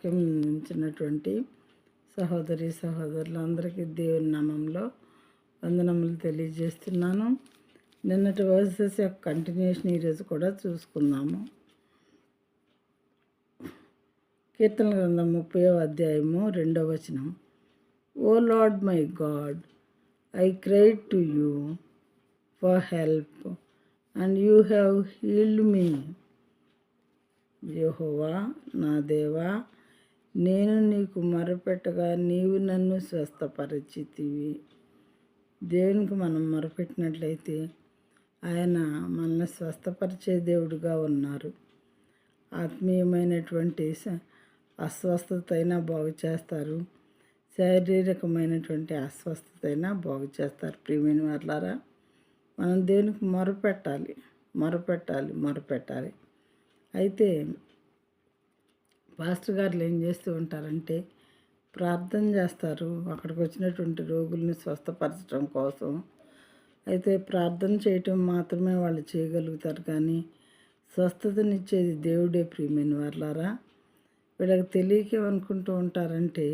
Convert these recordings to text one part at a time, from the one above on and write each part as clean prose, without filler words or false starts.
వాక్యం నించినటువంటి సహోదరి సహోదరులందరికీ దేవుని నామంలో వందనములు తెలియజేస్తున్నాను. నిన్నటి వర్సెస్ యొక్క కంటిన్యూషన్ ఈరోజు కూడా చూసుకుందాము. కీర్తన గ్రంథం 30వ అధ్యాయము 2వ వచనం. O Lord my God, I cried to you for help and you have healed me. యెహోవా నా దేవా, నేను నీకు మొరపెట్టగా నీవు నన్ను స్వస్థపరిచితివి. దేవునికి మనం మొరపెట్టినట్లయితే ఆయన మనల్ని స్వస్థపరిచే దేవుడుగా ఉన్నారు. ఆత్మీయమైనటువంటి అస్వస్థత అయినా బాగు చేస్తారు, శారీరకమైనటువంటి అస్వస్థత అయినా బాగు చేస్తారు. ప్రియమైన వారులారా, మనం దేవునికి మొరపెట్టాలి. అయితే పాస్టర్ గారులు ఏం చేస్తూ ఉంటారంటే ప్రార్థన చేస్తారు అక్కడికి వచ్చినటువంటి రోగుల్ని స్వస్థపరచడం కోసం. అయితే ప్రార్థన చేయటం మాత్రమే వాళ్ళు చేయగలుగుతారు, కానీ స్వస్థతనిచ్చేది దేవుడే. ప్రియమైన వారులారా, వీళ్ళకి తెలియక ఏమనుకుంటూ ఉంటారంటే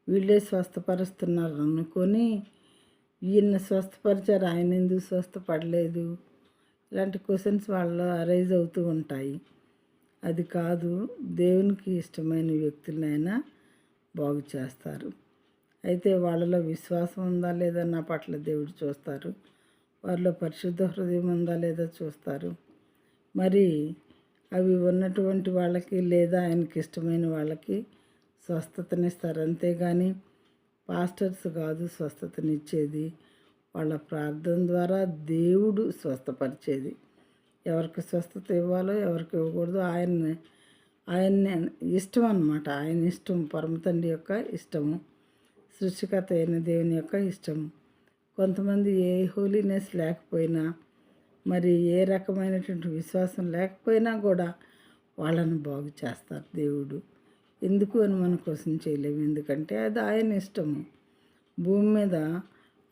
వీళ్ళే స్వస్థపరుస్తున్నారు అనుకొని ఈయన స్వస్థపరిచారు, ఆయన ఎందుకు స్వస్థపడలేదు, ఇలాంటి క్వశ్చన్స్ వాళ్ళు అరైజ్ అవుతూ ఉంటాయి. అది కాదు, దేవునికి ఇష్టమైన వ్యక్తులనైనా బాగు చేస్తారు. అయితే వాళ్ళలో విశ్వాసం ఉందా లేదా నా పట్ల దేవుడు చూస్తారు, వారిలో పరిశుద్ధ హృదయం ఉందా లేదా చూస్తారు. మరి అవి ఉన్నటువంటి వాళ్ళకి లేదా ఆయనకి ఇష్టమైన వాళ్ళకి స్వస్థతనిస్తారు. అంతేగాని పాస్టర్స్ కాదు స్వస్థతనిచ్చేది, వాళ్ళ ప్రార్థన ద్వారా దేవుడు స్వస్థపరిచేది. ఎవరికి స్వస్థత ఇవ్వాలో ఎవరికి ఇవ్వకూడదు ఆయన ఇష్టం అన్నమాట. ఆయన ఇష్టం, పరమ తండ్రి యొక్క ఇష్టము, సృష్టికర్త అయిన దేవుని యొక్క ఇష్టము. కొంతమంది ఏ హోలీనెస్ లేకపోయినా, మరి ఏ రకమైనటువంటి విశ్వాసం లేకపోయినా కూడా వాళ్ళని బాగు చేస్తారు దేవుడు. ఎందుకు అని మన కోసం చేయలేము, ఎందుకంటే అది ఆయన ఇష్టము. భూమి మీద,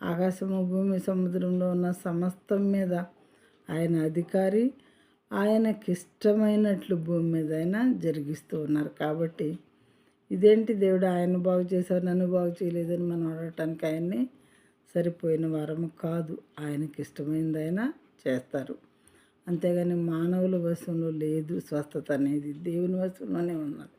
ఆకాశము, భూమి, సముద్రంలో ఉన్న సమస్తం మీద ఆయన అధికారి. ఆయనకిష్టమైనట్లు భూమి మీద ఆయన జరిగిస్తూ ఉన్నారు. కాబట్టి ఇదేంటి దేవుడు ఆయన బాగు చేశారు నన్ను బాగు చేయలేదని మనం అడగటానికి ఆయన్ని సరిపోయిన వారము కాదు. ఆయనకి ఇష్టమైనది ఆయన చేస్తారు. అంతేగాని మానవుల వశంలో లేదు స్వస్థత అనేది, దేవుని వశంలోనే ఉన్నది.